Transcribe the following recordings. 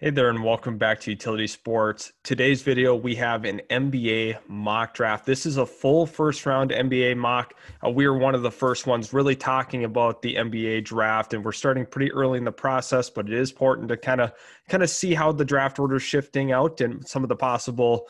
Hey there, and welcome back to Utility Sports. Today's video, we have an NBA mock draft. This is a full first round NBA mock. We are one of the first ones really talking about the NBA draft, and we're starting pretty early in the process, but it is important to kind of see how the draft order is shifting out and some of the possible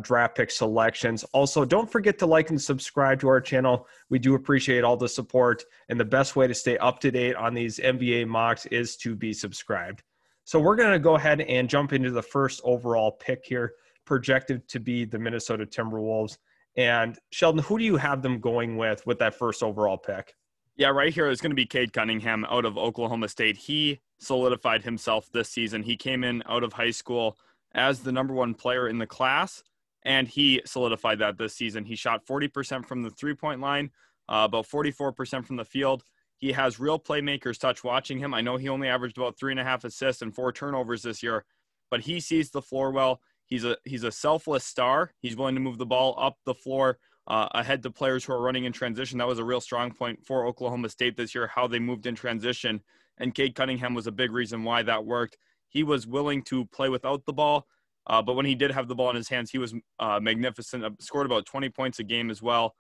draft pick selections. Also, don't forget to like and subscribe to our channel. We do appreciate all the support, and the best way to stay up to date on these NBA mocks is to be subscribed. So we're going to go ahead and jump into the first overall pick here, projected to be the Minnesota Timberwolves. And Sheldon, who do you have them going with that first overall pick? Yeah, right here is going to be Cade Cunningham out of Oklahoma State. He solidified himself this season. He came in out of high school as the number one player in the class, and he solidified that this season. He shot 40% from the three-point line, about 44% from the field. He has real playmakers touch watching him. I know he only averaged about 3.5 assists and 4 turnovers this year, but he sees the floor well. He's a selfless star. He's willing to move the ball up the floor ahead to players who are running in transition. That was a real strong point for Oklahoma State this year, how they moved in transition. And Cade Cunningham was a big reason why that worked. He was willing to play without the ball, but when he did have the ball in his hands, he was magnificent. Scored about 20 points a game as well.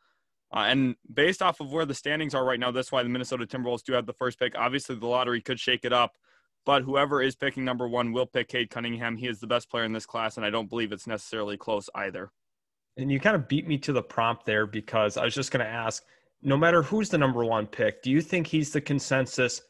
And based off of where the standings are right now, that's why the Minnesota Timberwolves do have the first pick. Obviously, the lottery could shake it up, but whoever is picking number one will pick Cade Cunningham. He is the best player in this class, and I don't believe it's necessarily close either. And you kind of beat me to the prompt there because I was just going to ask, no matter who's the number one pick, do you think he's the consensus,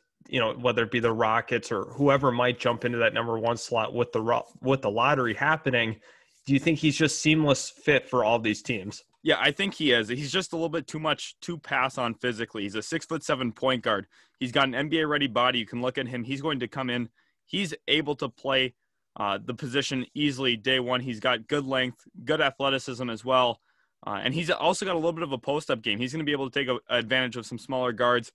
whether it be the Rockets or whoever might jump into that number one slot with the lottery happening? Do you think he's just seamless fit for all these teams? Yeah, I think he is. He's just a little bit too much to pass on physically. He's a 6'7" point guard. He's got an NBA-ready body. You can look at him. He's going to come in. He's able to play the position easily day one. He's got good length, good athleticism as well. And he's also got a little bit of a post-up game. He's going to be able to take advantage of some smaller guards.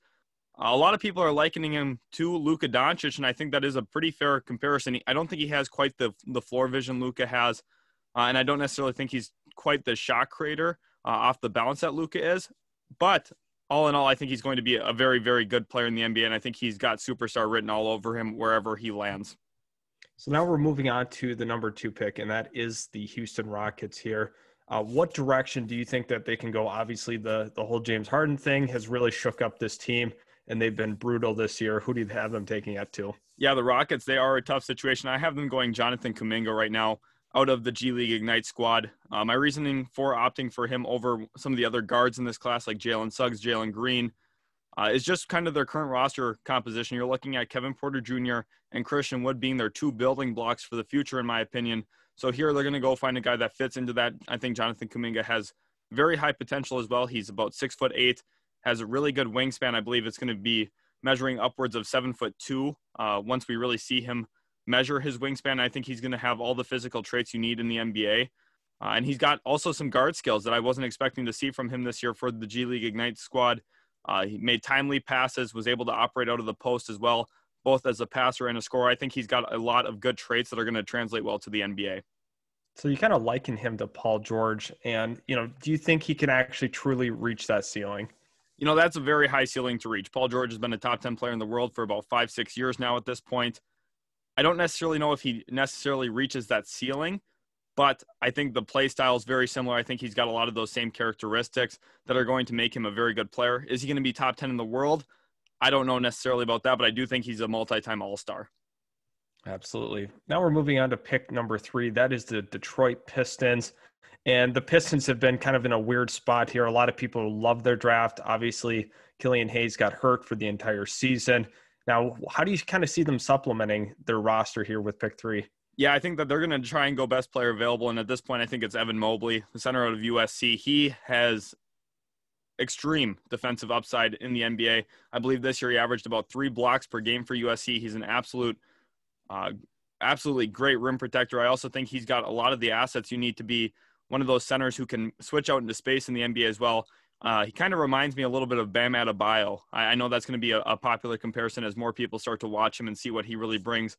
A lot of people are likening him to Luka Doncic, and I think that is a pretty fair comparison. I don't think he has quite the floor vision Luka has. And I don't necessarily think he's quite the shot creator off the bounce that Luka is. But all in all, I think he's going to be a very, very good player in the NBA, and I think he's got superstar written all over him wherever he lands. So now we're moving on to the number two pick, and that is the Houston Rockets here. What direction do you think that they can go? Obviously, the whole James Harden thing has really shook up this team, and they've been brutal this year. Who do you have them taking it to? Yeah, the Rockets, they are a tough situation. I have them going Jonathan Kuminga right now, out of the G League Ignite squad. My reasoning for opting for him over some of the other guards in this class, like Jalen Suggs, Jalen Green, is just kind of their current roster composition. You're looking at Kevin Porter Jr. and Christian Wood being their two building blocks for the future, in my opinion. So here they're going to go find a guy that fits into that. I think Jonathan Kuminga has very high potential as well. He's about 6'8", has a really good wingspan. I believe it's going to be measuring upwards of 7'2" once we really see him measure his wingspan. I think he's going to have all the physical traits you need in the NBA. And he's got also some guard skills that I wasn't expecting to see from him this year for the G League Ignite squad. He made timely passes, was able to operate out of the post as well, both as a passer and a scorer. I think he's got a lot of good traits that are going to translate well to the NBA. So you kind of liken him to Paul George. And, do you think he can actually truly reach that ceiling? That's a very high ceiling to reach. Paul George has been a top 10 player in the world for about 5-6 years now at this point. I don't necessarily know if he necessarily reaches that ceiling, but I think the play style is very similar. I think he's got a lot of those same characteristics that are going to make him a very good player. Is he going to be top 10 in the world? I don't know necessarily about that, but I do think he's a multi-time all-star. Absolutely. Now we're moving on to pick number 3. That is the Detroit Pistons. And the Pistons have been kind of in a weird spot here. A lot of people love their draft. Obviously, Killian Hayes got hurt for the entire season. Now, how do you kind of see them supplementing their roster here with pick 3? Yeah, I think that they're going to try and go best player available. And at this point, I think it's Evan Mobley, the center out of USC. He has extreme defensive upside in the NBA. I believe this year he averaged about 3 blocks per game for USC. He's an absolutely great rim protector. I also think he's got a lot of the assets you need to be one of those centers who can switch out into space in the NBA as well. He kind of reminds me a little bit of Bam Adebayo. I know that's going to be a popular comparison as more people start to watch him and see what he really brings.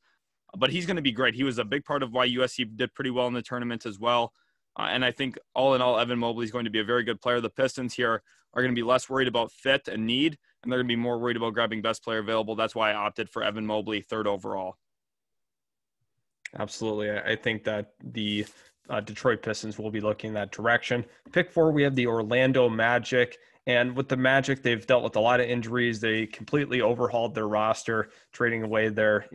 But he's going to be great. He was a big part of why USC did pretty well in the tournament as well. And I think all in all, Evan Mobley is going to be a very good player. The Pistons here are going to be less worried about fit and need, and they're going to be more worried about grabbing best player available. That's why I opted for Evan Mobley, 3rd overall. Absolutely. I think that the Detroit Pistons will be looking in that direction. Pick 4, we have the Orlando Magic. And with the Magic, they've dealt with a lot of injuries. They completely overhauled their roster, trading away they're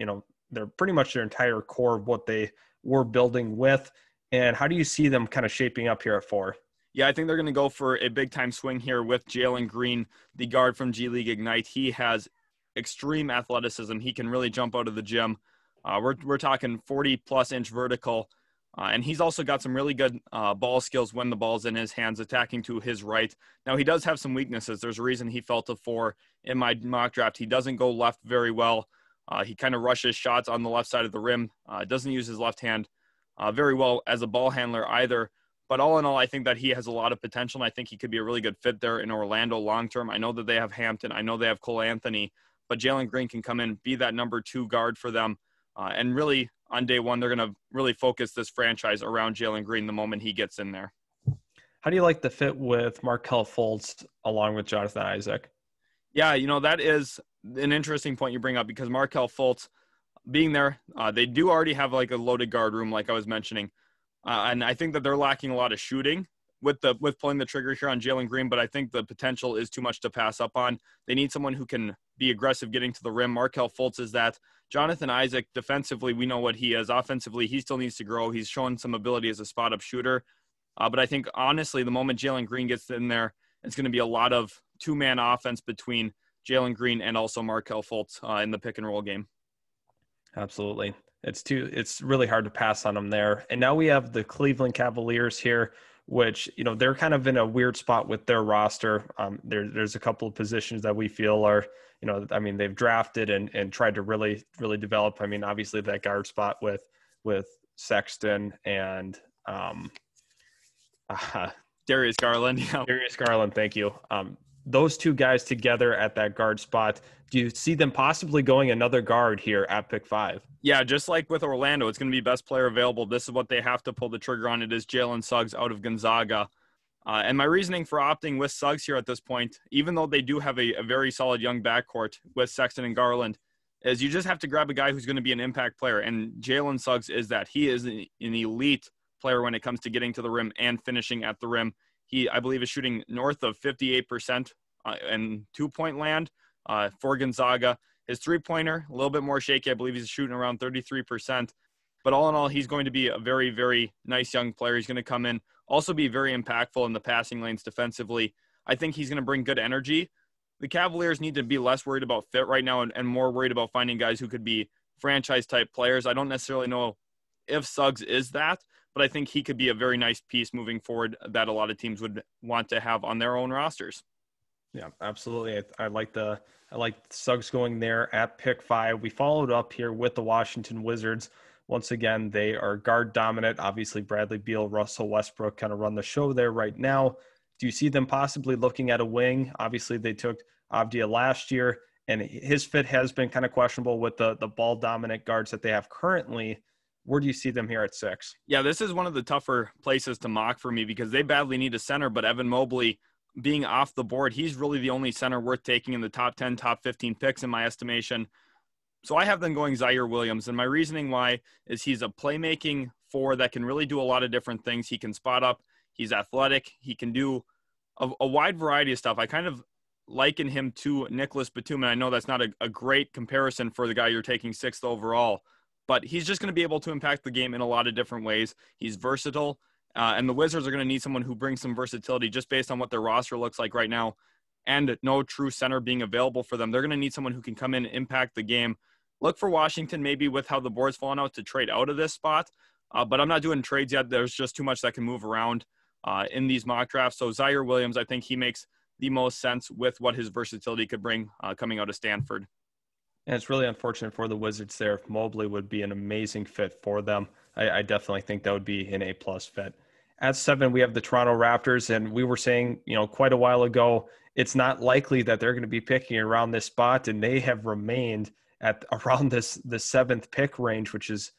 pretty much their entire core of what they were building with. And how do you see them kind of shaping up here at 4? Yeah, I think they're going to go for a big-time swing here with Jalen Green, the guard from G League Ignite. He has extreme athleticism. He can really jump out of the gym. We're talking 40-plus inch vertical. And he's also got some really good ball skills when the ball's in his hands, attacking to his right. Now, he does have some weaknesses. There's a reason he fell to 4 in my mock draft. He doesn't go left very well. He kind of rushes shots on the left side of the rim. Doesn't use his left hand very well as a ball handler either. But all in all, I think that he has a lot of potential, and I think he could be a really good fit there in Orlando long-term. I know that they have Hampton. I know they have Cole Anthony. But Jalen Green can come in, be that number 2 guard for them. And really, on day one, they're going to really focus this franchise around Jalen Green the moment he gets in there. How do you like the fit with Markelle Fultz along with Jonathan Isaac? Yeah, that is an interesting point you bring up because Markelle Fultz being there, they do already have like a loaded guard room, like I was mentioning. And I think that they're lacking a lot of shooting with pulling the trigger here on Jalen Green, but I think the potential is too much to pass up on. They need someone who can be aggressive getting to the rim. Markelle Fultz is that. Jonathan Isaac, defensively, we know what he is. Offensively, he still needs to grow. He's shown some ability as a spot-up shooter. But I think, honestly, the moment Jalen Green gets in there, it's going to be a lot of two-man offense between Jalen Green and also Markelle Fultz in the pick-and-roll game. Absolutely. It's really hard to pass on them there. And now we have the Cleveland Cavaliers here, which, they're kind of in a weird spot with their roster. There's a couple of positions that we feel are, they've drafted and tried to really, really develop. Obviously that guard spot with Sexton and Darius Garland. Yeah. Darius Garland, thank you. Those two guys together at that guard spot, do you see them possibly going another guard here at pick 5? Yeah, just like with Orlando, it's going to be best player available. This is what they have to pull the trigger on. It is Jalen Suggs out of Gonzaga. And my reasoning for opting with Suggs here at this point, even though they do have a very solid young backcourt with Sexton and Garland, is you just have to grab a guy who's going to be an impact player. And Jalen Suggs is that. He is an elite player when it comes to getting to the rim and finishing at the rim. He, I believe, is shooting north of 58% in two-point land for Gonzaga. His three-pointer, a little bit more shaky. I believe he's shooting around 33%. But all in all, he's going to be a very, very nice young player. He's going to come in, also be very impactful in the passing lanes defensively. I think he's going to bring good energy. The Cavaliers need to be less worried about fit right now and more worried about finding guys who could be franchise-type players. I don't necessarily know if Suggs is that, but I think he could be a very nice piece moving forward that a lot of teams would want to have on their own rosters. Yeah, absolutely. I like Suggs going there at pick 5. We followed up here with the Washington Wizards. Once again, they are guard dominant. Obviously, Bradley Beal, Russell Westbrook kind of run the show there right now. Do you see them possibly looking at a wing? Obviously, they took Avdia last year, and his fit has been kind of questionable with the ball dominant guards that they have currently. Where do you see them here at 6? Yeah, this is one of the tougher places to mock for me because they badly need a center, but Evan Mobley being off the board, he's really the only center worth taking in the top 10, top 15 picks in my estimation. So I have them going Zaire Williams, and my reasoning why is he's a playmaking 4 that can really do a lot of different things. He can spot up. He's athletic. He can do a wide variety of stuff. I kind of liken him to Nicholas Batum, and I know that's not a great comparison for the guy you're taking 6th overall, but he's just going to be able to impact the game in a lot of different ways. He's versatile, and the Wizards are going to need someone who brings some versatility just based on what their roster looks like right now and no true center being available for them. They're going to need someone who can come in and impact the game. Look for Washington, maybe with how the board's fallen out, to trade out of this spot, but I'm not doing trades yet. There's just too much that can move around in these mock drafts. So Zaire Williams, I think he makes the most sense with what his versatility could bring coming out of Stanford. And it's really unfortunate for the Wizards there. If Mobley would be an amazing fit for them, I definitely think that would be an A+ fit. At 7, we have the Toronto Raptors, and we were saying, quite a while ago, it's not likely that they're going to be picking around this spot, and they have remained at around the 7th pick range, which is,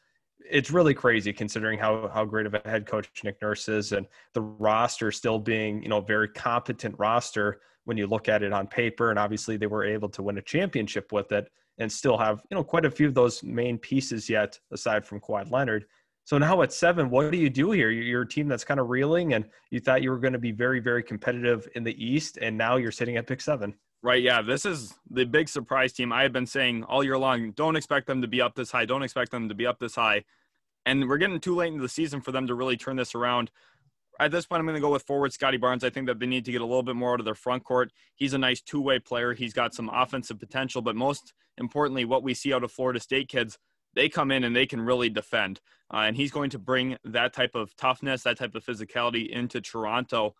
it's really crazy considering how great of a head coach Nick Nurse is, and the roster still being, a very competent roster when you look at it on paper. And obviously they were able to win a championship with it. and still have, quite a few of those main pieces yet, aside from Kawhi Leonard. So now at 7, what do you do here? You're a team that's kind of reeling, and you thought you were going to be very, very competitive in the East, and now you're sitting at pick 7. Right, yeah, this is the big surprise team. I have been saying all year long, don't expect them to be up this high. Don't expect them to be up this high. And we're getting too late into the season for them to really turn this around. At this point, I'm going to go with forward Scotty Barnes. I think that they need to get a little bit more out of their front court. He's a nice two-way player. He's got some offensive potential, but most importantly, what we see out of Florida State kids, they come in and they can really defend. And he's going to bring that type of toughness, that type of physicality into Toronto.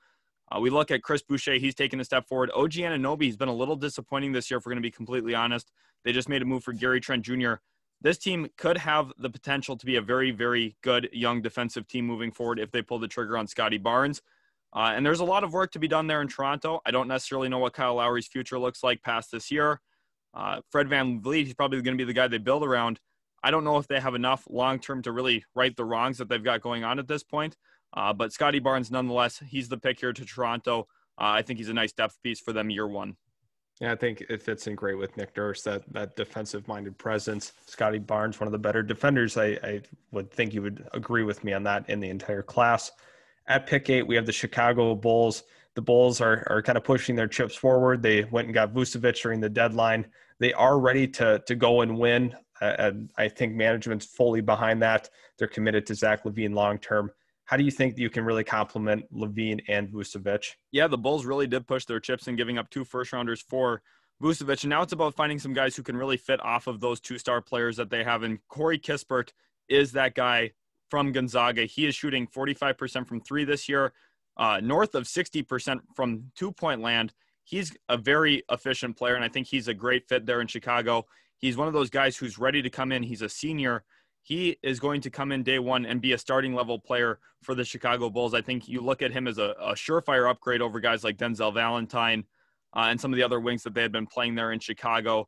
We look at Chris Boucher. He's taken a step forward. OG Anunoby has been a little disappointing this year, if we're going to be completely honest. They just made a move for Gary Trent Jr. This team could have the potential to be a very, very good young defensive team moving forward if they pull the trigger on Scotty Barnes. And there's a lot of work to be done there in Toronto. I don't necessarily know what Kyle Lowry's future looks like past this year. Fred VanVleet, he's probably going to be the guy they build around. I don't know if they have enough long-term to really right the wrongs that they've got going on at this point. But Scotty Barnes, nonetheless, he's the pick here to Toronto. I think he's a nice depth piece for them year one. Yeah, I think it fits in great with Nick Nurse, that defensive-minded presence. Scotty Barnes, one of the better defenders. I would think you would agree with me on that in the entire class. At pick 8, we have the Chicago Bulls. The Bulls are kind of pushing their chips forward. They went and got Vucevic during the deadline. They are ready to go and win. And I think management's fully behind that. They're committed to Zach LaVine long-term. How do you think you can really complement LaVine and Vucevic? Yeah, the Bulls really did push their chips in giving up 2 first-rounders for Vucevic. And now it's about finding some guys who can really fit off of those 2-star players that they have. And Corey Kispert is that guy from Gonzaga. He is shooting 45% from 3 this year, north of 60% from 2-point land. He's a very efficient player, and I think he's a great fit there in Chicago. He's one of those guys who's ready to come in. He's a senior. He is going to come in day one and be a starting level player for the Chicago Bulls. I think you look at him as a surefire upgrade over guys like Denzel Valentine and some of the other wings that they had been playing there in Chicago.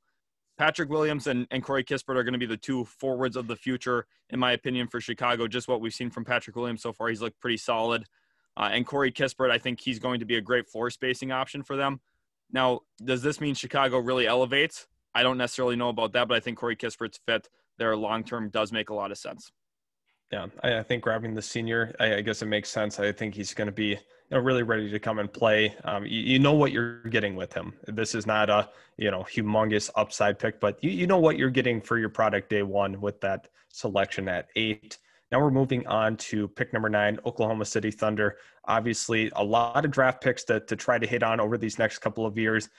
Patrick Williams and Corey Kispert are going to be the 2 forwards of the future, in my opinion, for Chicago. Just what we've seen from Patrick Williams so far, he's looked pretty solid. And Corey Kispert, I think he's going to be a great floor spacing option for them. Now, does this mean Chicago really elevates? I don't necessarily know about that, but I think Corey Kispert's fit there long-term does make a lot of sense. Yeah, I think grabbing the senior, I guess it makes sense. I think he's going to be really ready to come and play. You know what you're getting with him. This is not a humongous upside pick, but you know what you're getting for your product day one with that selection at 8. Now we're moving on to pick number 9, Oklahoma City Thunder. Obviously, a lot of draft picks to try to hit on over these next couple of years.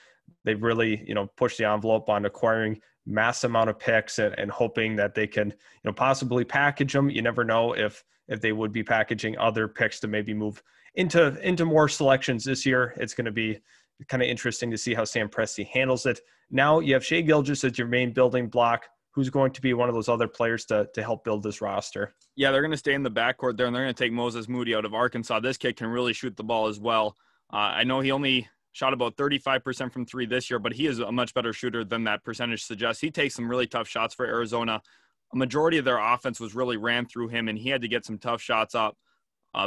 They've really pushed the envelope on acquiring mass amount of picks and hoping that they can possibly package them. You never know if they would be packaging other picks to maybe move into more selections this year. It's going to be kind of interesting to see how Sam Presti handles it. Now you have Shai Gilgeous as your main building block. Who's going to be one of those other players to help build this roster? Yeah, they're going to stay in the backcourt there, and they're going to take Moses Moody out of Arkansas. This kid can really shoot the ball as well. I know he only shot about 35% from 3 this year, but he is a much better shooter than that percentage suggests. He takes some really tough shots for Arizona. A majority of their offense was really ran through him, and he had to get some tough shots up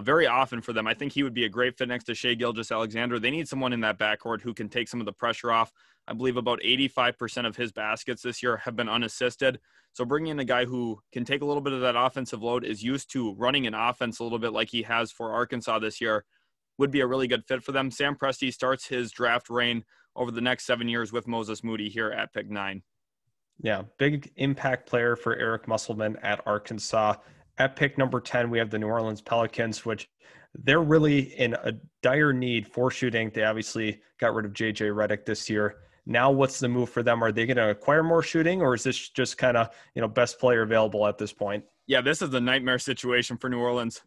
very often for them. I think he would be a great fit next to Shai Gilgeous-Alexander. They need someone in that backcourt who can take some of the pressure off. I believe about 85% of his baskets this year have been unassisted. So bringing in a guy who can take a little bit of that offensive load, is used to running an offense a little bit like he has for Arkansas this year, would be a really good fit for them. Sam Presti starts his draft reign over the next 7 years with Moses Moody here at pick 9. Yeah, big impact player for Eric Musselman at Arkansas. At pick number 10, we have the New Orleans Pelicans, which they're really in a dire need for shooting. They obviously got rid of J.J. Redick this year. Now, what's the move for them? Are they going to acquire more shooting, or is this just kind of, best player available at this point? Yeah, this is a nightmare situation for New Orleans.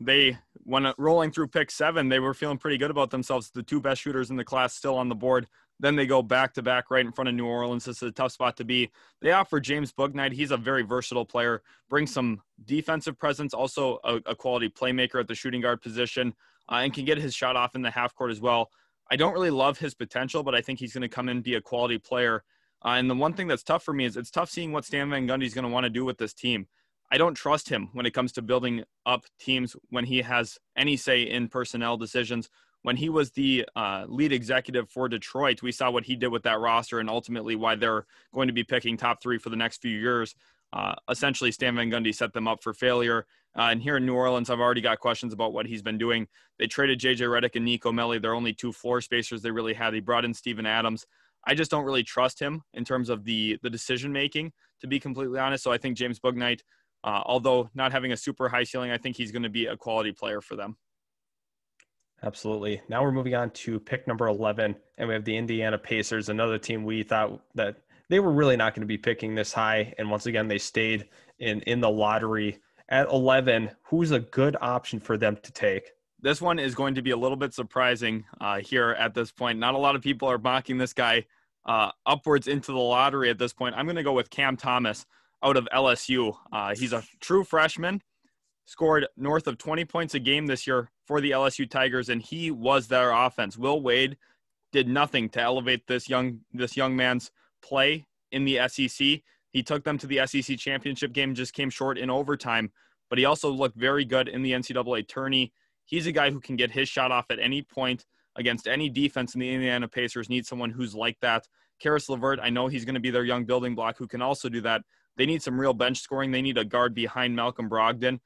When rolling through pick 7, they were feeling pretty good about themselves. The 2 best shooters in the class still on the board. Then they go back-to-back right in front of New Orleans. This is a tough spot to be. They offer James Bouknight. He's a very versatile player, brings some defensive presence, also a quality playmaker at the shooting guard position, and can get his shot off in the half court as well. I don't really love his potential, but I think he's going to come in and be a quality player. And the one thing that's tough for me is it's tough seeing what Stan Van Gundy is going to want to do with this team. I don't trust him when it comes to building up teams when he has any say in personnel decisions. when he was the lead executive for Detroit, we saw what he did with that roster and ultimately why they're going to be picking top 3 for the next few years. Essentially, Stan Van Gundy set them up for failure. And here in New Orleans, I've already got questions about what he's been doing. They traded J.J. Redick and Nico Melli. They're only 2 floor spacers they really had. He brought in Steven Adams. I just don't really trust him in terms of the decision-making, to be completely honest. So I think James Bouknight, although not having a super high ceiling, I think he's going to be a quality player for them. Absolutely. Now we're moving on to pick number 11, and we have the Indiana Pacers, another team we thought that they were really not going to be picking this high. And once again, they stayed in the lottery at 11. Who's a good option for them to take? This one is going to be a little bit surprising here at this point. Not a lot of people are mocking this guy upwards into the lottery at this point. I'm going to go with Cam Thomas out of LSU. He's a true freshman, scored north of 20 points a game this year for the LSU Tigers, and he was their offense. Will Wade did nothing to elevate this young man's play in the SEC. He took them to the SEC championship game, just came short in overtime, but he also looked very good in the NCAA tourney. He's a guy who can get his shot off at any point against any defense, and the Indiana Pacers need someone who's like that. Karis LeVert, I know he's going to be their young building block who can also do that. They need some real bench scoring. They need a guard behind Malcolm Brogdon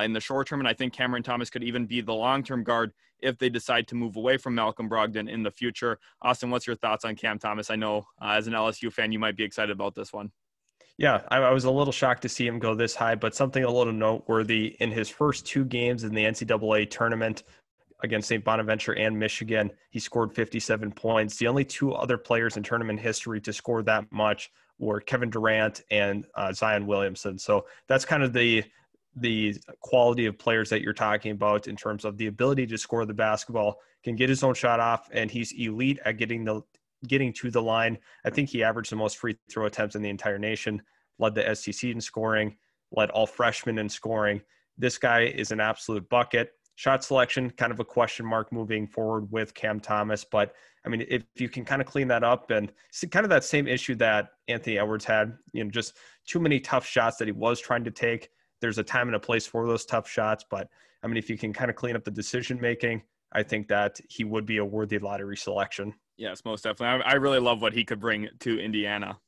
in the short term, and I think Cameron Thomas could even be the long-term guard if they decide to move away from Malcolm Brogdon in the future. Austin, what's your thoughts on Cam Thomas? I know as an LSU fan, you might be excited about this one. Yeah, I was a little shocked to see him go this high, but something a little noteworthy in his first 2 games in the NCAA tournament against St. Bonaventure and Michigan, he scored 57 points. The only 2 other players in tournament history to score that much were Kevin Durant and Zion Williamson. So that's kind of the quality of players that you're talking about in terms of the ability to score the basketball, can get his own shot off, and he's elite at getting to the line. I think he averaged the most free throw attempts in the entire nation, led the SEC in scoring, led all freshmen in scoring. This guy is an absolute bucket. Shot selection, kind of a question mark moving forward with Cam Thomas. But, I mean, if you can kind of clean that up, and it's kind of that same issue that Anthony Edwards had, just too many tough shots that he was trying to take. There's a time and a place for those tough shots. But, I mean, if you can kind of clean up the decision-making, I think that he would be a worthy lottery selection. Yes, most definitely. I really love what he could bring to Indiana.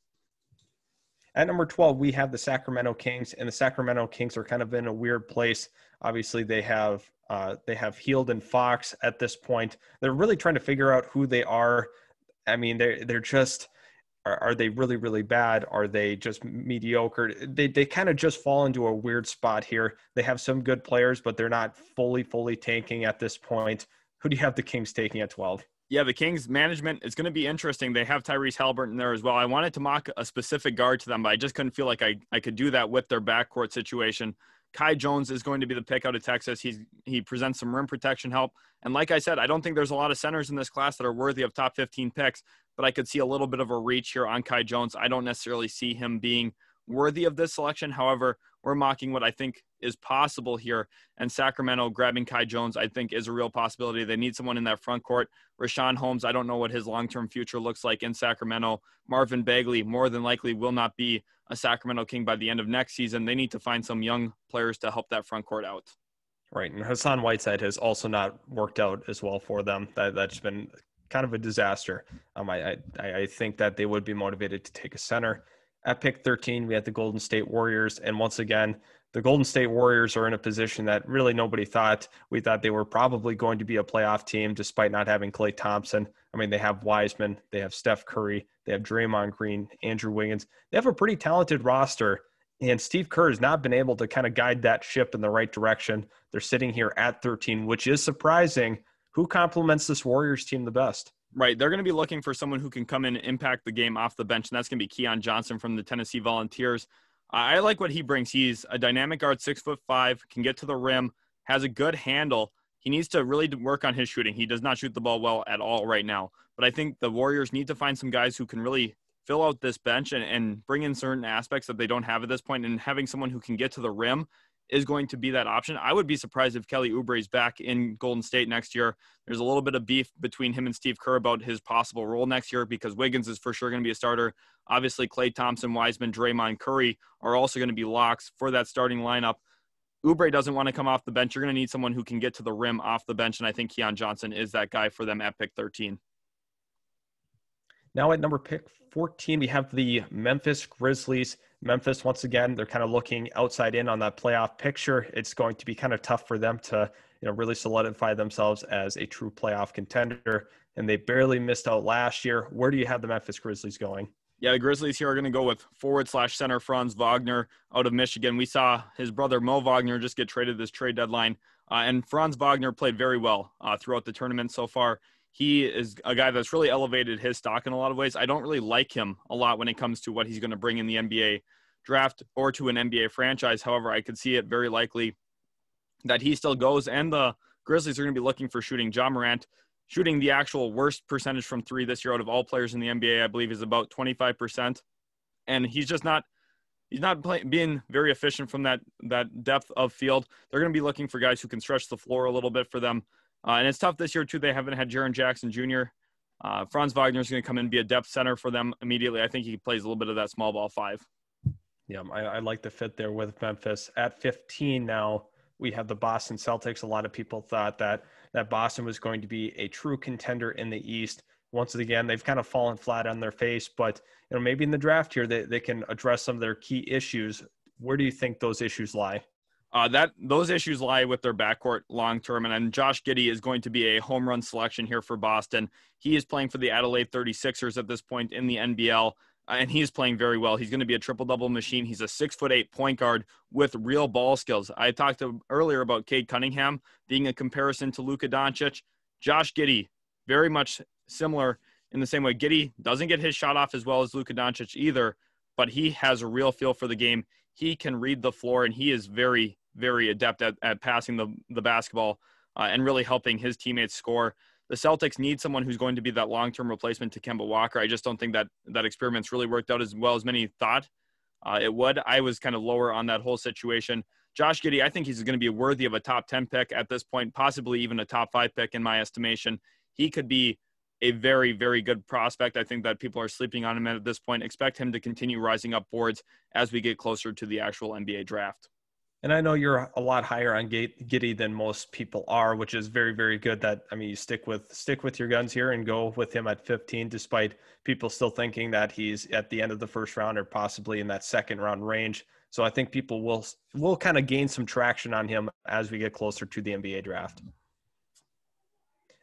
At number 12, we have the Sacramento Kings, and the Sacramento Kings are kind of in a weird place. Obviously, they have Hield and Fox at this point. They're really trying to figure out who they are. I mean, they're just are they really, really bad? Are they just mediocre? They kind of just fall into a weird spot here. They have some good players, but they're not fully tanking at this point. Who do you have the Kings taking at 12? Yeah, the Kings management is going to be interesting. They have Tyrese Halliburton there as well. I wanted to mock a specific guard to them, but I just couldn't feel like I could do that with their backcourt situation. Kai Jones is going to be the pick out of Texas. He presents some rim protection help. And like I said, I don't think there's a lot of centers in this class that are worthy of top 15 picks, but I could see a little bit of a reach here on Kai Jones. I don't necessarily see him being worthy of this selection. However, we're mocking what I think is possible here. And Sacramento grabbing Kai Jones, I think, is a real possibility. They need someone in that front court. Rashawn Holmes, I don't know what his long-term future looks like in Sacramento. Marvin Bagley more than likely will not be a Sacramento King by the end of next season. They need to find some young players to help that front court out. Right. And Hassan Whiteside has also not worked out as well for them. That's been kind of a disaster. I think that they would be motivated to take a center. At pick 13, we had the Golden State Warriors. And once again, the Golden State Warriors are in a position that really nobody thought. We thought they were probably going to be a playoff team despite not having Klay Thompson. I mean, they have Wiseman, they have Steph Curry, they have Draymond Green, Andrew Wiggins. They have a pretty talented roster. And Steve Kerr has not been able to kind of guide that ship in the right direction. They're sitting here at 13, which is surprising. Who complements this Warriors team the best? Right. They're going to be looking for someone who can come in and impact the game off the bench, and that's going to be Keon Johnson from the Tennessee Volunteers. I like what he brings. He's a dynamic guard, 6'5", can get to the rim, has a good handle. He needs to really work on his shooting. He does not shoot the ball well at all right now. But I think the Warriors need to find some guys who can really fill out this bench and bring in certain aspects that they don't have at this point, and having someone who can get to the rim is going to be that option. I would be surprised if Kelly Oubre is back in Golden State next year. There's a little bit of beef between him and Steve Kerr about his possible role next year because Wiggins is for sure going to be a starter. Obviously, Klay Thompson, Wiseman, Draymond, Curry are also going to be locks for that starting lineup. Oubre doesn't want to come off the bench. You're going to need someone who can get to the rim off the bench, and I think Keon Johnson is that guy for them at pick 13. Now at pick 14, we have the Memphis Grizzlies. Memphis, once again, they're kind of looking outside in on that playoff picture. It's going to be kind of tough for them to, really solidify themselves as a true playoff contender. And they barely missed out last year. Where do you have the Memphis Grizzlies going? Yeah, the Grizzlies here are going to go with forward/center Franz Wagner out of Michigan. We saw his brother Mo Wagner just get traded this trade deadline. And Franz Wagner played very well throughout the tournament so far. He is a guy that's really elevated his stock in a lot of ways. I don't really like him a lot when it comes to what he's going to bring in the NBA draft or to an NBA franchise. However, I could see it very likely that he still goes, and the Grizzlies are going to be looking for shooting. Ja Morant, shooting the actual worst percentage from three this year out of all players in the NBA, I believe is about 25%. And he's just not being very efficient from that depth of field. They're going to be looking for guys who can stretch the floor a little bit for them. And it's tough this year, too. They haven't had Jaren Jackson Jr. Franz Wagner is going to come in and be a depth center for them immediately. I think he plays a little bit of that small ball five. Yeah, I like the fit there with Memphis. At 15 now, we have the Boston Celtics. A lot of people thought that Boston was going to be a true contender in the East. Once again, they've kind of fallen flat on their face, but maybe in the draft here, they can address some of their key issues. Where do you think those issues lie? Those issues lie with their backcourt long-term, and then Josh Giddey is going to be a home run selection here for Boston. He is playing for the Adelaide 36ers at this point in the NBL, and he's playing very well. He's going to be a triple-double machine. He's a 6'8" point guard with real ball skills. I talked earlier about Cade Cunningham being a comparison to Luka Doncic. Josh Giddey, very much similar in the same way. Giddey doesn't get his shot off as well as Luka Doncic either, but he has a real feel for the game. He can read the floor, and he is very, very adept at passing the basketball and really helping his teammates score. The Celtics need someone who's going to be that long-term replacement to Kemba Walker. I just don't think that experiment's really worked out as well as many thought it would. I was kind of lower on that whole situation. Josh Giddey, I think he's going to be worthy of a top 10 pick at this point, possibly even a top 5 pick in my estimation. He could be a very, very good prospect. I think that people are sleeping on him at this point. Expect him to continue rising up boards as we get closer to the actual NBA draft. And I know you're a lot higher on Giddey than most people are, which is very, very good. You stick with your guns here and go with him at 15, despite people still thinking that he's at the end of the first round or possibly in that second round range. So I think people will kind of gain some traction on him as we get closer to the NBA draft.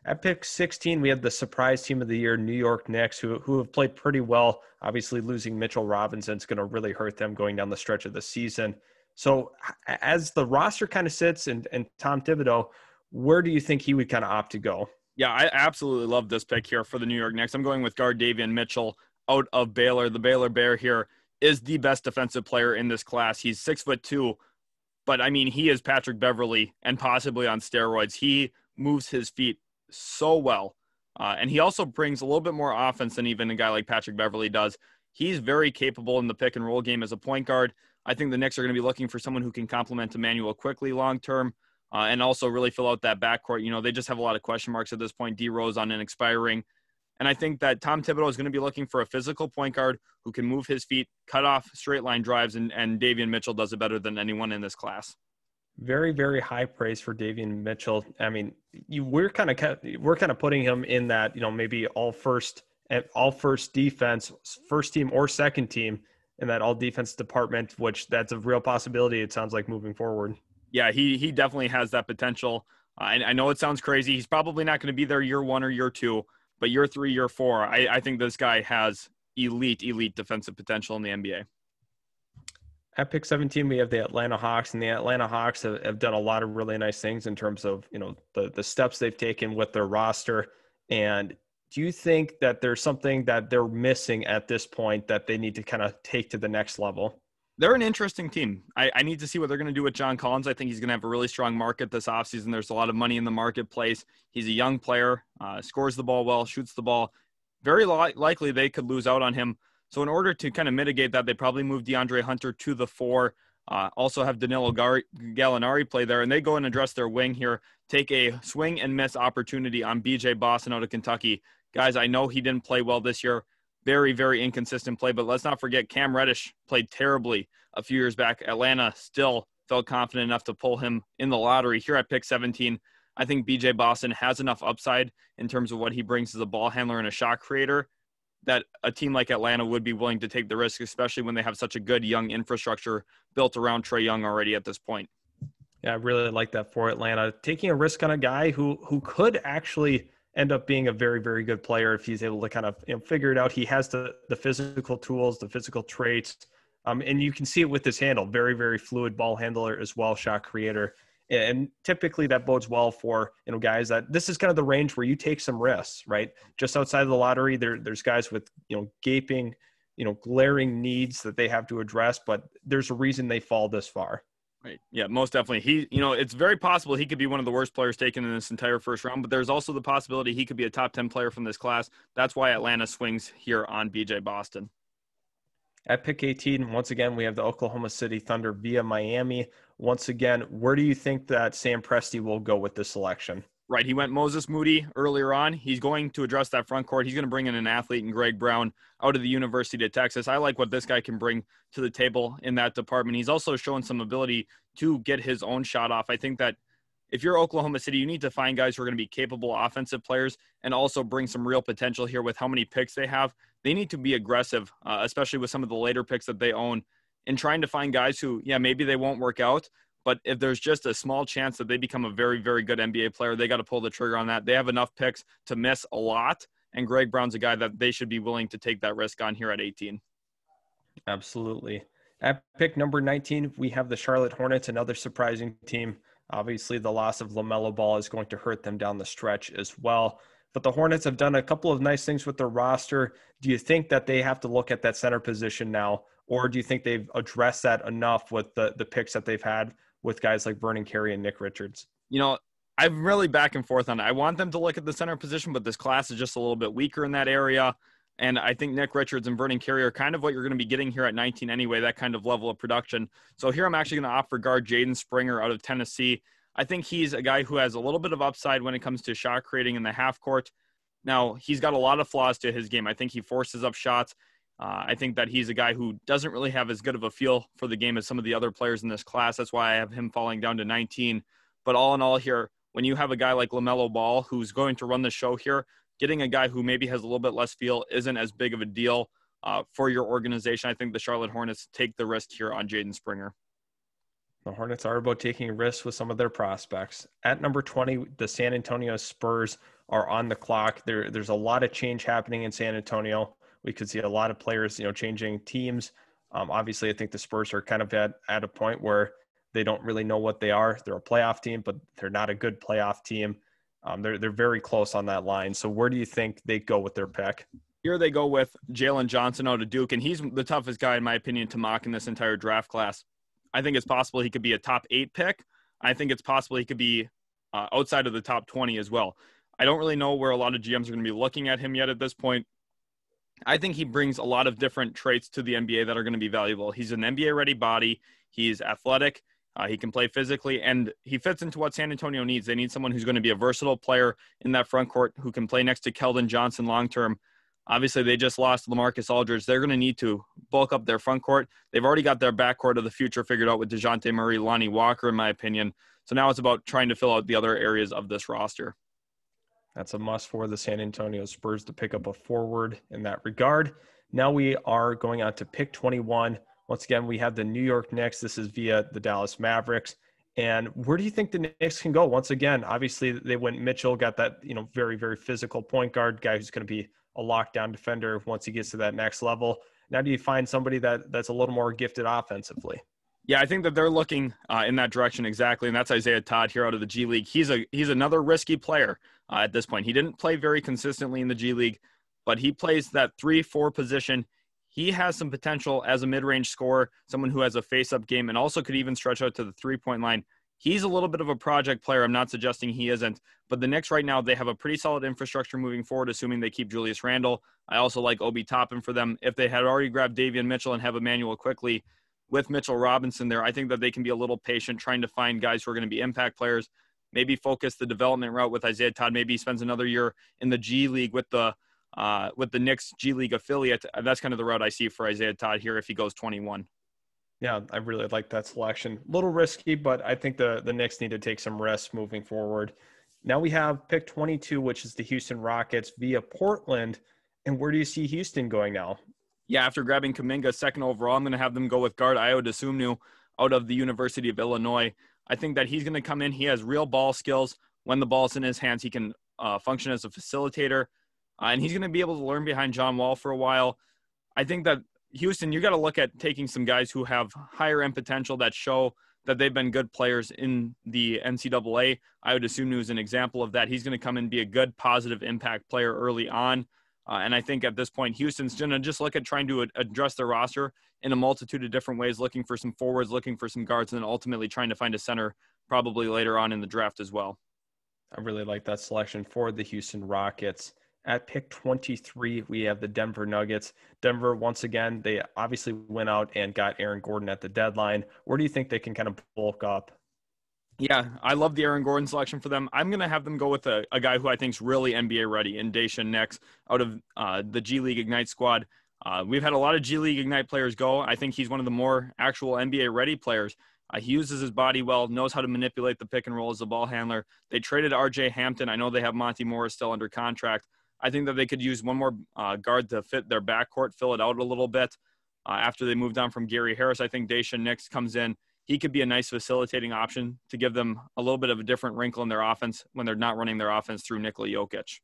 At pick 16, we have the surprise team of the year, New York Knicks, who have played pretty well. Obviously, losing Mitchell Robinson is going to really hurt them going down the stretch of the season. So as the roster kind of sits and Tom Thibodeau, where do you think he would kind of opt to go? Yeah, I absolutely love this pick here for the New York Knicks. I'm going with guard Davion Mitchell out of Baylor. The Baylor Bear here is the best defensive player in this class. He's 6'2", but he is Patrick Beverley and possibly on steroids. He moves his feet so well. And he also brings a little bit more offense than even a guy like Patrick Beverley does. He's very capable in the pick and roll game as a point guard. I think the Knicks are going to be looking for someone who can complement Emmanuel quickly long-term and also really fill out that backcourt. They just have a lot of question marks at this point. D Rose on an expiring. And I think that Tom Thibodeau is going to be looking for a physical point guard who can move his feet, cut off straight line drives, and Davion Mitchell does it better than anyone in this class. Very, very high praise for Davion Mitchell. We're kind of putting him in that, maybe all first defense, first team or second team in that all defense department, which that's a real possibility. It sounds like moving forward. Yeah, he definitely has that potential. I know it sounds crazy. He's probably not going to be there year 1 or year 2, but year 3, year 4, I think this guy has elite defensive potential in the NBA. At pick 17, we have the Atlanta Hawks, and the Atlanta Hawks have done a lot of really nice things in terms of, the steps they've taken with their roster. And do you think that there's something that they're missing at this point that they need to kind of take to the next level? They're an interesting team. I need to see what they're going to do with John Collins. I think he's going to have a really strong market this offseason. There's a lot of money in the marketplace. He's a young player, scores the ball well, shoots the ball. Very likely they could lose out on him. So in order to kind of mitigate that, they probably move DeAndre Hunter to the 4. Also have Danilo Gallinari play there, and they go and address their wing here, take a swing and miss opportunity on BJ Boston out of Kentucky. Guys, I know he didn't play well this year. Very, very inconsistent play, but let's not forget Cam Reddish played terribly a few years back. Atlanta still felt confident enough to pull him in the lottery. Here at pick 17, I think BJ Boston has enough upside in terms of what he brings as a ball handler and a shot creator that a team like Atlanta would be willing to take the risk, especially when they have such a good young infrastructure built around Trae Young already at this point. Yeah, I really like that for Atlanta. Taking a risk on a guy who could actually end up being a very, very good player if he's able to kind of figure it out. He has the physical tools, the physical traits, and you can see it with his handle. Very, very fluid ball handler as well, shot creator. And typically that bodes well for, guys that this is kind of the range where you take some risks, right? Just outside of the lottery, there's guys with, gaping, glaring needs that they have to address, but there's a reason they fall this far. Right. Yeah, most definitely. It's very possible he could be one of the worst players taken in this entire first round, but there's also the possibility he could be a top 10 player from this class. That's why Atlanta swings here on BJ Boston. At pick 18, once again, we have the Oklahoma City Thunder via Miami. Once again, where do you think that Sam Presti will go with this selection? Right. He went Moses Moody earlier on. He's going to address that front court. He's going to bring in an athlete in Greg Brown out of the University of Texas. I like what this guy can bring to the table in that department. He's also shown some ability to get his own shot off. I think that if you're Oklahoma City, you need to find guys who are going to be capable offensive players and also bring some real potential here with how many picks they have. They need to be aggressive, especially with some of the later picks that they own, in trying to find guys who, maybe they won't work out, but if there's just a small chance that they become a very, very good NBA player, they got to pull the trigger on that. They have enough picks to miss a lot, and Greg Brown's a guy that they should be willing to take that risk on here at 18. Absolutely. At pick number 19, we have the Charlotte Hornets, another surprising team. Obviously, the loss of LaMelo Ball is going to hurt them down the stretch as well. But the Hornets have done a couple of nice things with their roster. Do you think that they have to look at that center position now, or do you think they've addressed that enough with the picks that they've had with guys like Vernon Carey and Nick Richards? I'm really back and forth on it. I want them to look at the center position, but this class is just a little bit weaker in that area. And I think Nick Richards and Vernon Carey are kind of what you're going to be getting here at 19 anyway, that kind of level of production. So here I'm actually going to opt for guard Jaden Springer out of Tennessee. I think he's a guy who has a little bit of upside when it comes to shot creating in the half court. Now, he's got a lot of flaws to his game. I think he forces up shots. I think that he's a guy who doesn't really have as good of a feel for the game as some of the other players in this class. That's why I have him falling down to 19. But all in all here, when you have a guy like LaMelo Ball who's going to run the show here, getting a guy who maybe has a little bit less feel isn't as big of a deal for your organization. I think the Charlotte Hornets take the risk here on Jaden Springer. The Hornets are about taking risks with some of their prospects. At number 20, the San Antonio Spurs are on the clock. There's a lot of change happening in San Antonio. We could see a lot of players, changing teams. Obviously, I think the Spurs are kind of at a point where they don't really know what they are. They're a playoff team, but they're not a good playoff team. They're very close on that line. So where do you think they go with their pick? Here they go with Jalen Johnson out of Duke, and he's the toughest guy, in my opinion, to mock in this entire draft class. I think it's possible he could be a top 8 pick. I think it's possible he could be outside of the top 20 as well. I don't really know where a lot of GMs are going to be looking at him yet at this point. I think he brings a lot of different traits to the NBA that are going to be valuable. He's an NBA-ready body. He's athletic. He can play physically, and he fits into what San Antonio needs. They need someone who's going to be a versatile player in that front court who can play next to Keldon Johnson long-term. Obviously, they just lost LaMarcus Aldridge. They're going to need to bulk up their front court. They've already got their backcourt of the future figured out with DeJounte Murray, Lonnie Walker, in my opinion. So now it's about trying to fill out the other areas of this roster. That's a must for the San Antonio Spurs to pick up a forward in that regard. Now we are going on to pick 21. Once again, we have the New York Knicks. This is via the Dallas Mavericks. And where do you think the Knicks can go? Once again, obviously they went Mitchell, got that, very, very physical point guard guy who's going to be a lockdown defender once he gets to that next level. Now do you find somebody that's a little more gifted offensively? Yeah, I think that they're looking in that direction exactly, and that's Isaiah Todd here out of the G League. He's another risky player at this point. He didn't play very consistently in the G League, but he plays that 3-4 position. He has some potential as a mid-range scorer, someone who has a face-up game and also could even stretch out to the three-point line. He's a little bit of a project player. I'm not suggesting he isn't, but the Knicks right now, they have a pretty solid infrastructure moving forward, assuming they keep Julius Randle. I also like Obi Toppin for them. If they had already grabbed Davion Mitchell and have Emmanuel quickly with Mitchell Robinson there, I think that they can be a little patient trying to find guys who are going to be impact players, maybe focus the development route with Isaiah Todd. Maybe he spends another year in the G League with the Knicks G League affiliate. That's kind of the route I see for Isaiah Todd here if he goes 21. Yeah, I really like that selection. A little risky, but I think the Knicks need to take some risks moving forward. Now we have pick 22, which is the Houston Rockets via Portland. And where do you see Houston going now? Yeah, after grabbing Kuminga second overall, I'm going to have them go with guard Ayo Dosunmu out of the University of Illinois. I think that he's going to come in. He has real ball skills. When the ball's in his hands, he can function as a facilitator. And he's going to be able to learn behind John Wall for a while. I think that Houston, you got to look at taking some guys who have higher end potential that show that they've been good players in the NCAA. I would assume is an example of that. He's going to come and be a good, positive impact player early on. And I think at this point, Houston's going to just look at trying to address their roster in a multitude of different ways, looking for some forwards, looking for some guards, and then ultimately trying to find a center probably later on in the draft as well. I really like that selection for the Houston Rockets. At pick 23, we have the Denver Nuggets. Denver, once again, they obviously went out and got Aaron Gordon at the deadline. Where do you think they can kind of bulk up? Yeah, I love the Aaron Gordon selection for them. I'm going to have them go with a guy who I think is really NBA ready in Davion next out of the G League Ignite squad. We've had a lot of G League Ignite players go. I think he's one of the more actual NBA ready players. He uses his body well, knows how to manipulate the pick and roll as a ball handler. They traded RJ Hampton. I know they have Monty Morris still under contract. I think that they could use one more guard to fit their backcourt, fill it out a little bit. After they moved on from Gary Harris, I think Davion next comes in. He could be a nice facilitating option to give them a little bit of a different wrinkle in their offense when they're not running their offense through Nikola Jokic.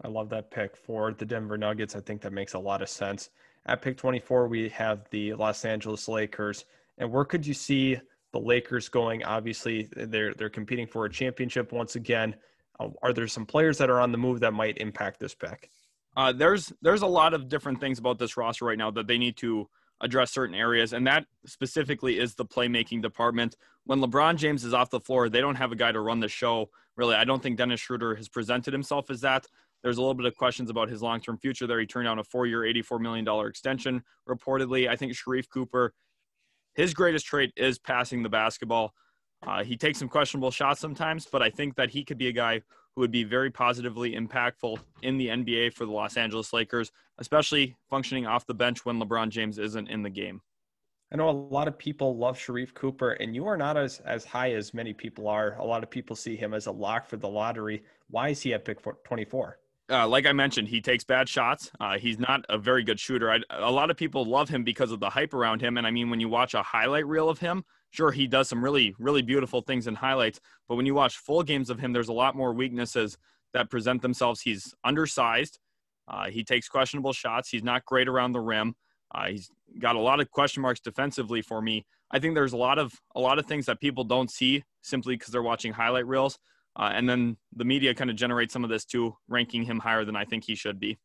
I love that pick for the Denver Nuggets. I think that makes a lot of sense. At pick 24, we have the Los Angeles Lakers. And where could you see the Lakers going? Obviously, they're competing for a championship once again. Are there some players that are on the move that might impact this pick? There's a lot of different things about this roster right now that they need to address certain areas, and that specifically is the playmaking department. When LeBron James is off the floor, they don't have a guy to run the show. Really, I don't think Dennis Schroeder has presented himself as that. There's a little bit of questions about his long-term future there. He turned down a 4-year, $84 million extension, reportedly. I think Sharife Cooper, his greatest trait is passing the basketball. He takes some questionable shots sometimes, but I think that he could be a guy who would be very positively impactful in the NBA for the Los Angeles Lakers, especially functioning off the bench when LeBron James isn't in the game. I know a lot of people love Sharife Cooper, and you are not as high as many people are. A lot of people see him as a lock for the lottery. Why is he at pick 24? Like I mentioned, he takes bad shots. He's not a very good shooter. A lot of people love him because of the hype around him. And I mean, when you watch a highlight reel of him, sure, he does some really, really beautiful things in highlights. But when you watch full games of him, there's a lot more weaknesses that present themselves. He's undersized. He takes questionable shots. He's not great around the rim. He's got a lot of question marks defensively for me. I think there's a lot of things that people don't see simply because they're watching highlight reels. And then the media kind of generates some of this too, ranking him higher than I think he should be.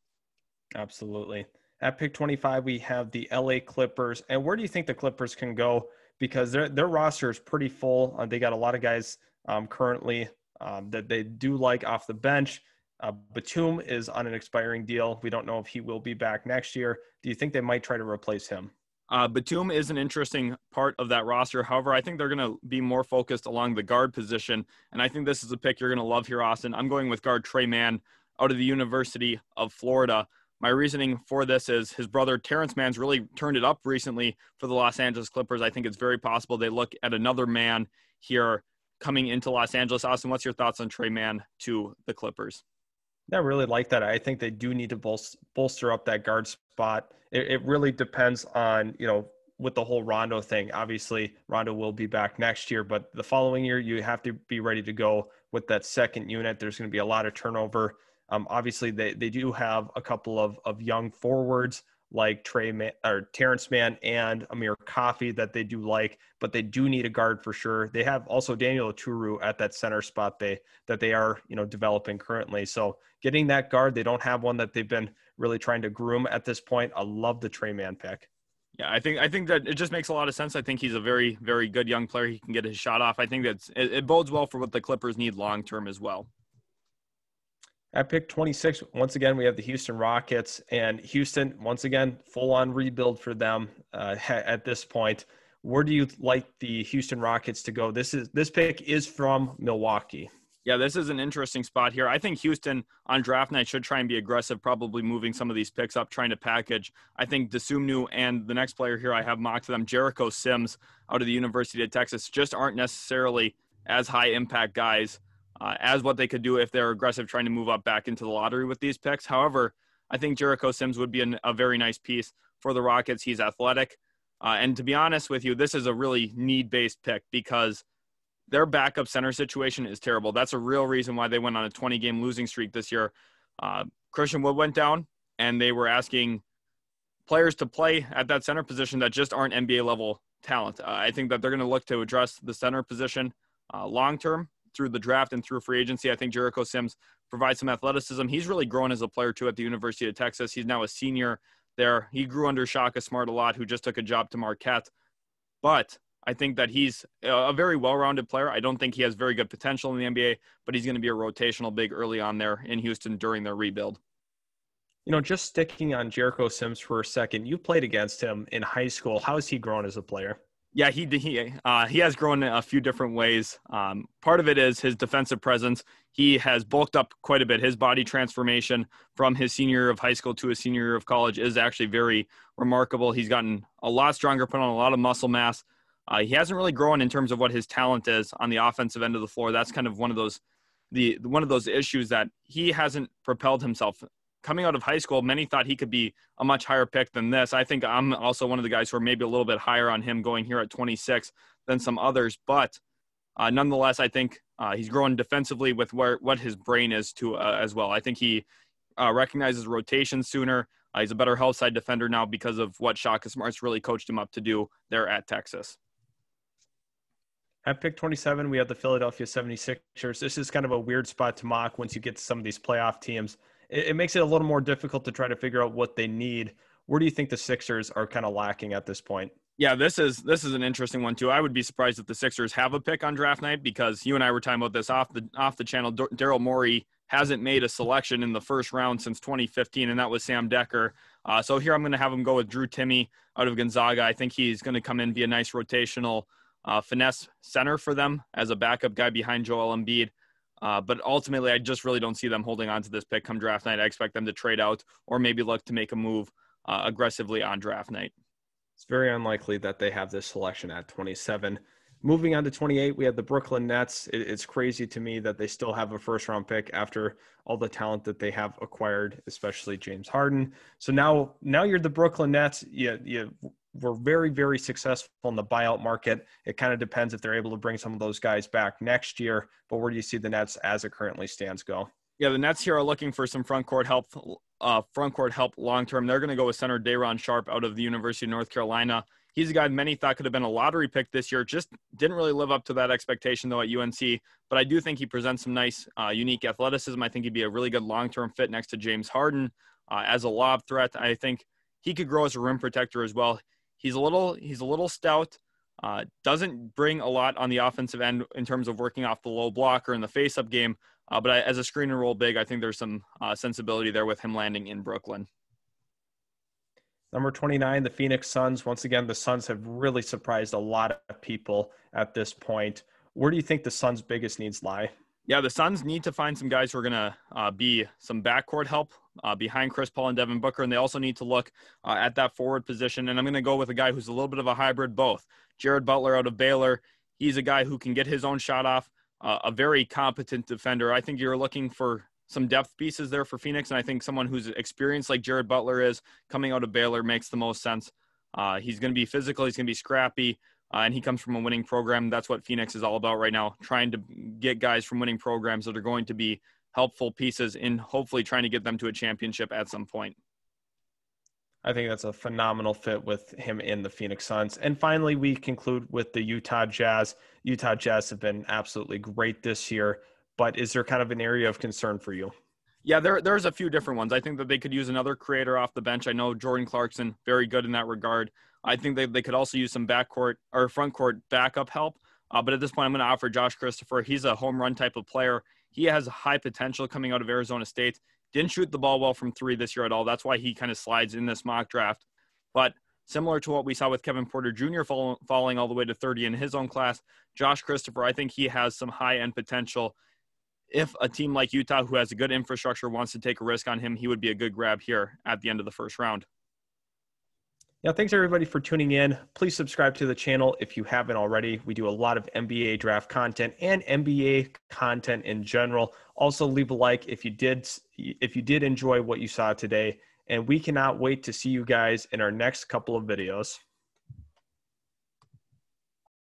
Absolutely. At pick 25, we have the LA Clippers. And where do you think the Clippers can go? Because their roster is pretty full. They got a lot of guys currently that they do like off the bench. Batum is on an expiring deal. We don't know if he will be back next year. Do you think they might try to replace him? Batum is an interesting part of that roster. However, I think they're going to be more focused along the guard position. And I think this is a pick you're going to love here, Austin. I'm going with guard Tre Mann out of the University of Florida. My reasoning for this is his brother Terrence Mann's really turned it up recently for the Los Angeles Clippers. I think it's very possible they look at another man here coming into Los Angeles. Austin, what's your thoughts on Tre Mann to the Clippers? I really like that. I think they do need to bolster up that guard spot. It really depends on, with the whole Rondo thing. Obviously, Rondo will be back next year, but the following year, you have to be ready to go with that second unit. There's going to be a lot of turnover. Obviously, they do have a couple of young forwards like Terrence Mann and Amir Coffey that they do like, but they do need a guard for sure. They have also Daniel Oturu at that center spot that they are, developing currently. So getting that guard, they don't have one that they've been really trying to groom at this point. I love the Tre Mann pick. Yeah, I think that it just makes a lot of sense. I think he's a very, very good young player. He can get his shot off. I think it bodes well for what the Clippers need long-term as well. At pick 26, once again, we have the Houston Rockets, and Houston, once again, full-on rebuild for them at this point. Where do you like the Houston Rockets to go? This pick is from Milwaukee. Yeah, this is an interesting spot here. I think Houston on draft night should try and be aggressive, probably moving some of these picks up, trying to package. I think Desumnu and the next player here I have mocked them, Jericho Sims out of the University of Texas, just aren't necessarily as high impact guys as what they could do if they're aggressive trying to move up back into the lottery with these picks. However, I think Jericho Sims would be a very nice piece for the Rockets. He's athletic. And to be honest with you, this is a really need-based pick because their backup center situation is terrible. That's a real reason why they went on a 20-game losing streak this year. Christian Wood went down, and they were asking players to play at that center position that just aren't NBA-level talent. I think that they're going to look to address the center position long-term through the draft and through free agency. I think Jericho Sims provides some athleticism. He's really grown as a player, too, at the University of Texas. He's now a senior there. He grew under Shaka Smart a lot, who just took a job to Marquette. But I think that he's a very well-rounded player. I don't think he has very good potential in the NBA, but he's going to be a rotational big early on there in Houston during their rebuild. You know, just sticking on Jericho Sims for a second, you played against him in high school. How has he grown as a player? Yeah, he has grown in a few different ways. Part of it is his defensive presence. He has bulked up quite a bit. His body transformation from his senior year of high school to his senior year of college is actually very remarkable. He's gotten a lot stronger, put on a lot of muscle mass. He hasn't really grown in terms of what his talent is on the offensive end of the floor. That's kind of one of those issues that he hasn't propelled himself. Coming out of high school, many thought he could be a much higher pick than this. I think I'm also one of the guys who are maybe a little bit higher on him going here at 26 than some others. But nonetheless, I think he's growing defensively with what his brain is to as well. I think he recognizes rotation sooner. He's a better help side defender now because of what Shaka Smart's really coached him up to do there at Texas. At pick 27, we have the Philadelphia 76ers. This is kind of a weird spot to mock once you get to some of these playoff teams. It makes it a little more difficult to try to figure out what they need. Where do you think the Sixers are kind of lacking at this point? Yeah, this is an interesting one too. I would be surprised if the Sixers have a pick on draft night because you and I were talking about this off the channel. Daryl Morey hasn't made a selection in the first round since 2015, and that was Sam Decker. So here I'm going to have him go with Drew Timme out of Gonzaga. I think he's going to come in, be a nice rotational finesse center for them as a backup guy behind Joel Embiid. But ultimately, I just really don't see them holding on to this pick come draft night. I expect them to trade out or maybe look to make a move aggressively on draft night. It's very unlikely that they have this selection at 27. Moving on to 28, we have the Brooklyn Nets. It's crazy to me that they still have a first-round pick after all the talent that they have acquired, especially James Harden. So now you're the Brooklyn Nets. You were very, very successful in the buyout market. It kind of depends if they're able to bring some of those guys back next year. But where do you see the Nets as it currently stands go? Yeah, the Nets here are looking for some front court help long term. They're going to go with center Day'Ron Sharpe out of the University of North Carolina. He's a guy many thought could have been a lottery pick this year. Just didn't really live up to that expectation, though, at UNC. But I do think he presents some nice, unique athleticism. I think he'd be a really good long-term fit next to James Harden as a lob threat. I think he could grow as a rim protector as well. He's a little stout. Doesn't bring a lot on the offensive end in terms of working off the low block or in the face-up game. But as a screen and roll big, I think there's some sensibility there with him landing in Brooklyn. Number 29, the Phoenix Suns. Once again, the Suns have really surprised a lot of people at this point. Where do you think the Suns' biggest needs lie? Yeah, the Suns need to find some guys who are going to be some backcourt help behind Chris Paul and Devin Booker, and they also need to look at that forward position. And I'm going to go with a guy who's a little bit of a hybrid both. Jared Butler out of Baylor. He's a guy who can get his own shot off, a very competent defender. I think you're looking for some depth pieces there for Phoenix, and I think someone who's experienced like Jared Butler is coming out of Baylor makes the most sense. He's going to be physical. He's going to be scrappy. And he comes from a winning program. That's what Phoenix is all about right now, trying to get guys from winning programs that are going to be helpful pieces in hopefully trying to get them to a championship at some point. I think that's a phenomenal fit with him in the Phoenix Suns. And finally, we conclude with the Utah Jazz. Utah Jazz have been absolutely great this year, but is there kind of an area of concern for you? Yeah, there's a few different ones. I think that they could use another creator off the bench. I know Jordan Clarkson, very good in that regard. I think they could also use some backcourt or front court backup help. But at this point, I'm going to offer Josh Christopher. He's a home run type of player. He has high potential coming out of Arizona State. Didn't shoot the ball well from three this year at all. That's why he kind of slides in this mock draft. But similar to what we saw with Kevin Porter Jr. falling all the way to 30 in his own class, Josh Christopher, I think he has some high-end potential. if a team like Utah, who has a good infrastructure, wants to take a risk on him, he would be a good grab here at the end of the first round. Yeah, thanks everybody for tuning in. Please subscribe to the channel if you haven't already. We do a lot of NBA draft content and NBA content in general. Also, leave a like if you did enjoy what you saw today. And we cannot wait to see you guys in our next couple of videos.